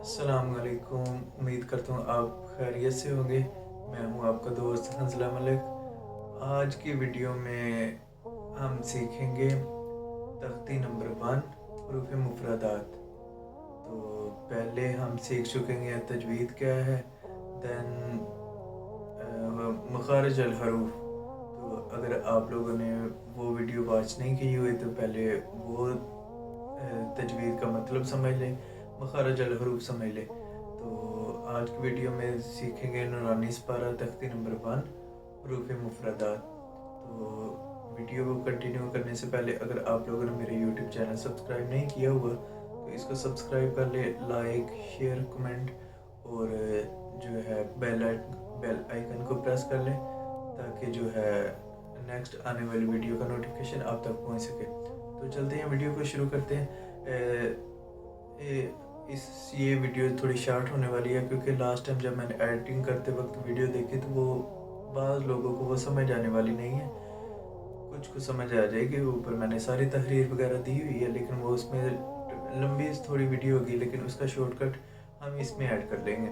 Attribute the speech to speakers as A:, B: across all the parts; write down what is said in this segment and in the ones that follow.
A: अस्सलाम वालेकुम। उम्मीद करता हूँ आप खैरियत से होंगे। मैं हूँ आपका दोस्त हंसला मलिक। आज की वीडियो में हम सीखेंगे तख्ती नंबर 1 हरूफ मुफरदात। तो पहले हम सीख चुके हैं तजवीद क्या है, दैन मखारिज अल हरूफ। तो अगर आप लोगों ने वो वीडियो वॉच नहीं की हुई तो पहले वो तजवीद का मतलब समझ लें, मखारज अल हरूफ समझ लें। तो आज की वीडियो में सीखेंगे नूरानी पारा तख्ती नंबर 1 हरूफ मुफरदात। तो वीडियो को कंटिन्यू करने से पहले अगर आप लोगों ने मेरे यूट्यूब चैनल सब्सक्राइब नहीं किया हुआ तो इसको सब्सक्राइब कर ले, लाइक शेयर कमेंट और जो है बेल आइकन को प्रेस कर लें ताकि जो है नेक्स्ट आने वाली वीडियो का नोटिफिकेशन आप तक पहुंच सके। तो चलते हैं, वीडियो को शुरू करते हैं। ये वीडियो थोड़ी शार्ट होने वाली है क्योंकि लास्ट टाइम जब मैंने एडिटिंग करते वक्त वीडियो देखी तो वो बाज़ लोगों को वो समझ आने वाली नहीं है। कुछ को समझ आ जाएगी, ऊपर मैंने सारी तहरीर वगैरह दी हुई है, लेकिन वो उसमें लंबी थोड़ी वीडियो होगी, लेकिन उसका शॉर्टकट हम इसमें ऐड कर लेंगे।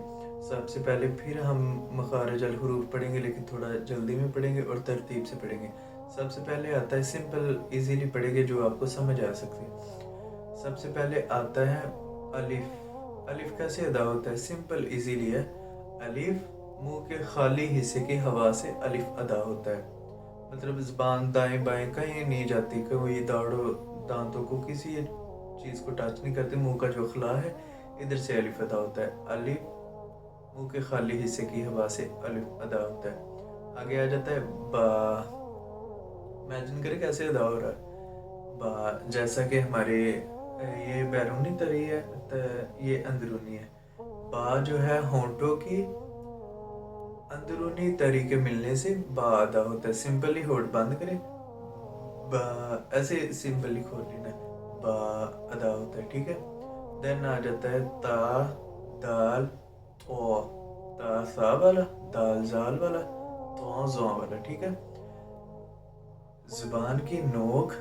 A: सबसे पहले फिर हम मखारज अल हुरूफ पढ़ेंगे, लेकिन थोड़ा जल्दी में पढ़ेंगे और तरतीब से पढ़ेंगे। सबसे पहले आता है सिंपल, इजीली पढ़ेंगे जो आपको समझ आ सकती है। सबसे पहले आता है अलिफ। अलिफ कैसे अदा होता है? सिंपल इजीली है। अलिफ मुंह के खाली हिस्से की हवा से अलिफ अदा होता है। मतलब ज़बान दाएं बाएं कहीं नहीं जाती, कोई दाढ़ों दांतों को किसी चीज़ को टच नहीं करती। मुंह का जो खला है इधर से अलिफ अदा होता है। अलिफ मुंह के खाली हिस्से की हवा से अलिफ अदा होता है। आगे आ जाता है बा। इमेजिन करें कैसे अदा हो रहा है बा। जैसा कि हमारे ये बैरूनी तरी है तो ये अंदरूनी है। बा जो है होंठों की अंदरूनी तरी के मिलने से बा अदा होता है। सिंपली होठ बंद करें, बा ऐसे सिंपली खोल लेना, बा अदा होता है। ठीक है। देन आ जाता है ता दाल तो। ता सा वाला, दाल जाल वाला, तो ज़ो वाला। ठीक है। ज़ुबान की नोक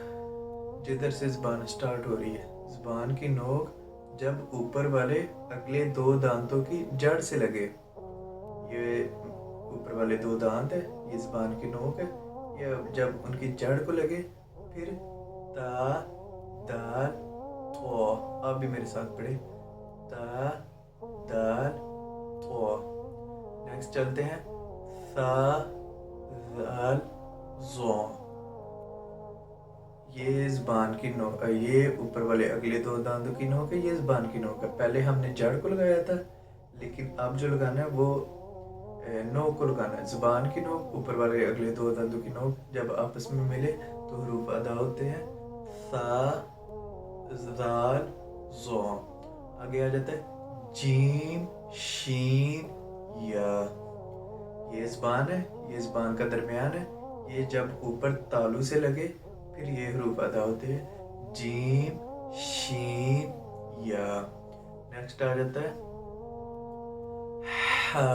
A: जिधर से ज़ुबान स्टार्ट हो रही है, ज़ुबान की नोक जब ऊपर वाले अगले दो दांतों की जड़ से लगे, ये ऊपर वाले दो दांत है, ये ज़ुबान की नोक है, ये जब उनकी जड़ को लगे फिर ता दाल तो। आप भी मेरे साथ पढ़े, ता दाल तो। नेक्स्ट चलते हैं सा दाल ज़ो। ये ज़बान की नोक, ये ऊपर वाले अगले दो दांतों की नोक है, ये ज़बान की नोक है। पहले हमने जड़ को लगाया था, लेकिन अब जो लगाना है वो नोक को लगाना है। ज़बान की नोक, ऊपर वाले अगले दो दांतों की नोक जब आपस में मिले तो हरूफ अदा होते हैं सा ज़ाल ज़ो। आगे आ जाता है जीम शीन या। ये ज़बान है, ये ज़बान का दरमियान है, ये जब ऊपर तालू से लगे फिर ये हरूफ अदा होते हैं जीम शीन या। नेक्स्ट आ जाता है हा।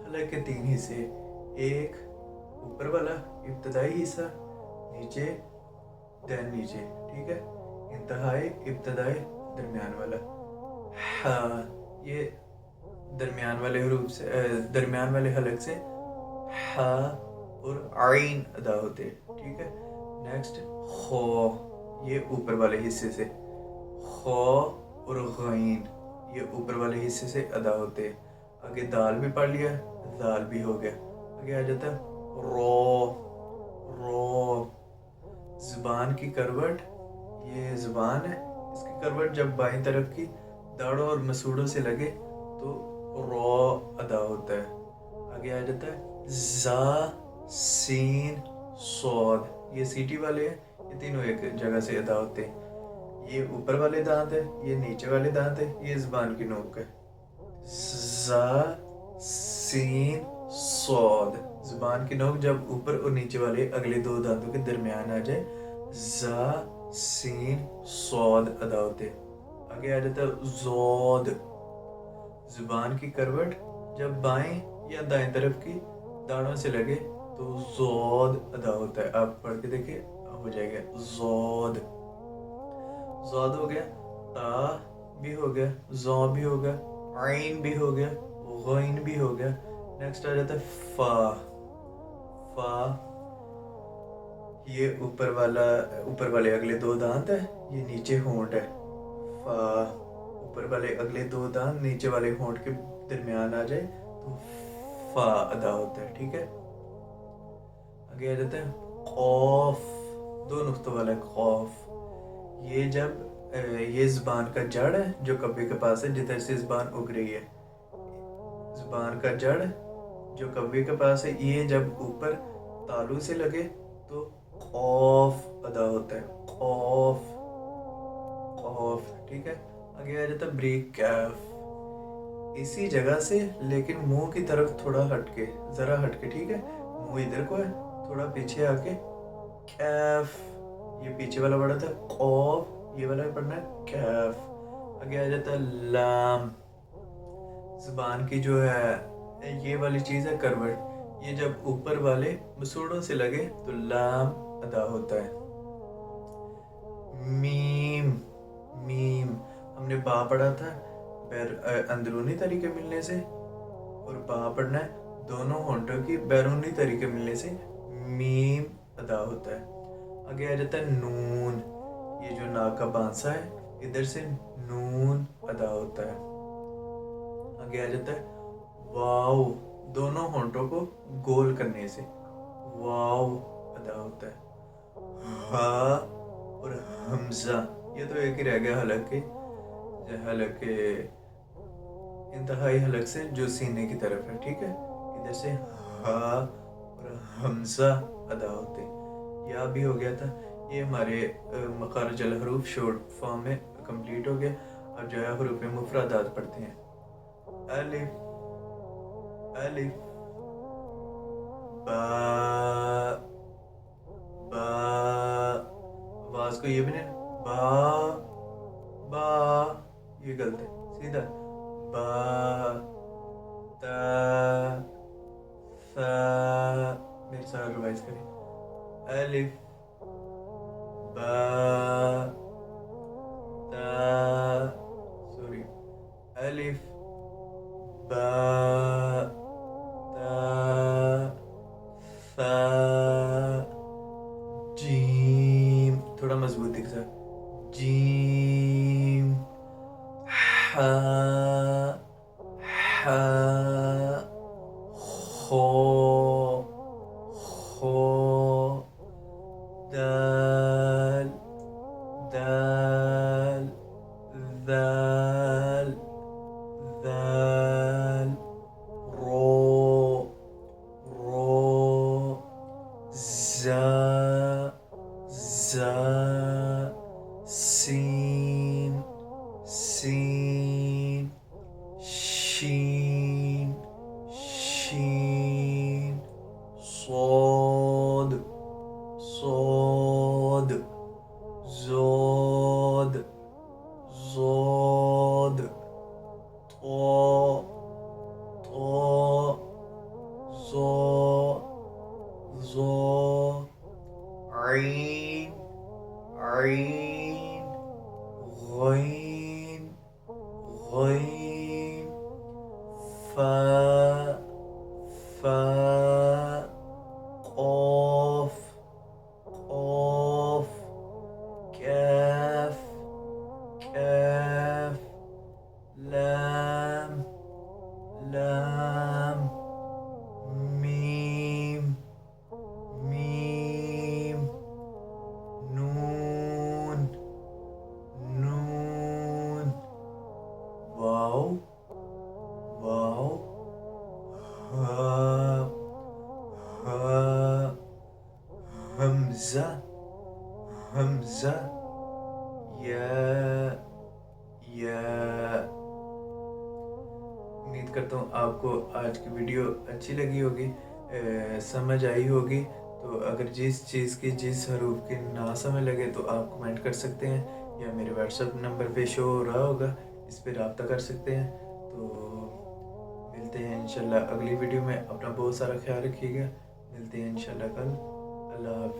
A: हलक के 3 हिस्से, एक ऊपर वाला इब्तदाई हिस्सा, नीचे देन नीचे। ठीक है। इंतहाई, इब्तदाई, दरमियान वाला। हा ये दरमियान वाले हरूफ से दरमियान वाले हलक से हा और आइन अदा होते हैं। ठीक है। नेक्स्ट खो, ये ऊपर वाले हिस्से से खो और गईन, ये ऊपर वाले हिस्से से अदा होते हैं। आगे दाल भी पढ़ लिया, दाल भी हो गया। आगे आ जाता है रो। रो ज़ुबान की करवट, ये ज़ुबान है, इसकी करवट जब बाईं तरफ की दाढ़ों और मसूड़ों से लगे तो रो अदा होता है। आगे आ जाता है जा सीन सौद, ये सीटी वाले हैं, ये तीनों एक जगह से अदा होते हैं। ये ऊपर वाले दांत है, ये नीचे वाले दांत है, ये ज़ुबान की नोक है। जा सीन सौद, ज़ुबान की नोक जब ऊपर और नीचे वाले अगले दो दांतों के दरमियान आ जाए, जा सीन सौद अदा होते। आगे आ जाता है जोद। ज़ुबान की करवट जब बाएं या दाएं तरफ की दाढ़ों से लगे तो जोद अदा होता है। आप पढ़ के देखिए, हो जाएगा जोद। जोद हो गया, ता भी हो गया, जौ भी हो गया, आइन भी हो गया, गइन भी हो गया। नेक्स्ट आ जाता है फा। फा, ये ऊपर वाले अगले दो दांत है, ये नीचे होंठ है। फा, ऊपर वाले अगले दो दांत नीचे वाले होंठ के दरमियान आ जाए तो फा अदा होता है, ठीक है। आगे आ जाता है खौफ, दो नुक्तों वाला खौफ। ये जब ये ज़ुबान का जड़ है जो कब्बे के पास है, जिधर से ज़ुबान उग रही है, ज़ुबान का जड़ जो कब्बे के पास है, ये जब ऊपर तालू से लगे तो खौफ अदा होता है, खौफ, खौफ, ठीक है। आगे आ जाता है ब्रीक कैफ, इसी जगह से लेकिन मुंह की तरफ थोड़ा हटके, ज़रा हटके, ठीक है। मुंह इधर को है, थोड़ा पीछे आके कैफ, ये पीछे वाला पढ़ा था खौफ, ये वाला पढ़ना है कैफ। आगे आ जाता है लाम, ज़ुबान की जो है ये वाली चीज़ है करवट, ये जब ऊपर वाले मसूड़ों से लगे तो लाम अदा होता है। मीम, मीम हमने बा पढ़ा था अंदरूनी तरीके मिलने से, और बा पढ़ना है दोनों होंठों की बैरूनी तरीके मिलने से, मीम अदा होता है। आगे आ जाता है नून, ये जो नाक का बांसा है इधर से नून अदा होता है। आगे आ जाता है वाव, दोनों होंठों को गोल करने से वाव अदा होता है। हा और हमजा, ये तो एक ही रह गया हलक के, हलक के इंतहाई हलक से जो सीने की तरफ है, ठीक है। इधर से हा और हमजा अदा होते, या भी हो गया था। ये हमारे मखारज अल हरूफ शॉर्ट फॉर्म में कंप्लीट हो गया। अब जो है हरूफ मुफरदात पढ़ते हैं। अलिफ, अलिफ, बा, बा, आवाज को ये भी नहीं, बा, बा, ये गलत है, सीधा बा, ता, सा, मेरे साथ रिवाइज करें। अलिफ, बा, ता, सॉरी, अलिफ, बा, ता, सा, जीम, थोड़ा मजबूती के साथ, जीम, हा, हा, खो, खो, दाल, दाल, दाल, दाल, रो, रो, जा, जा, सीन, सीन, शीन, शीन, صاد, صاد, زاد, زاد, طا, طا, ظا, ظا, عين, عين, غين, غين، فا، فا، قاف، قاف، كاف، كاف، لام، لام، ميم، ميم، نون، نون، واو، واو، ها، ها، همزة، همزة، या, या। उम्मीद करता हूँ आपको आज की वीडियो अच्छी लगी होगी, समझ आई होगी। तो अगर जिस चीज़ की जिस हरूफ की ना समझ लगे तो आप कमेंट कर सकते हैं, या मेरे व्हाट्सएप नंबर पे शो हो रहा होगा, इस पर रब्ता कर सकते हैं। तो मिलते हैं इंशाल्लाह अगली वीडियो में। अपना बहुत सारा ख्याल रखिएगा, मिलते हैं इंशाल्लाह कल। अल्लाह हाफ़िज़।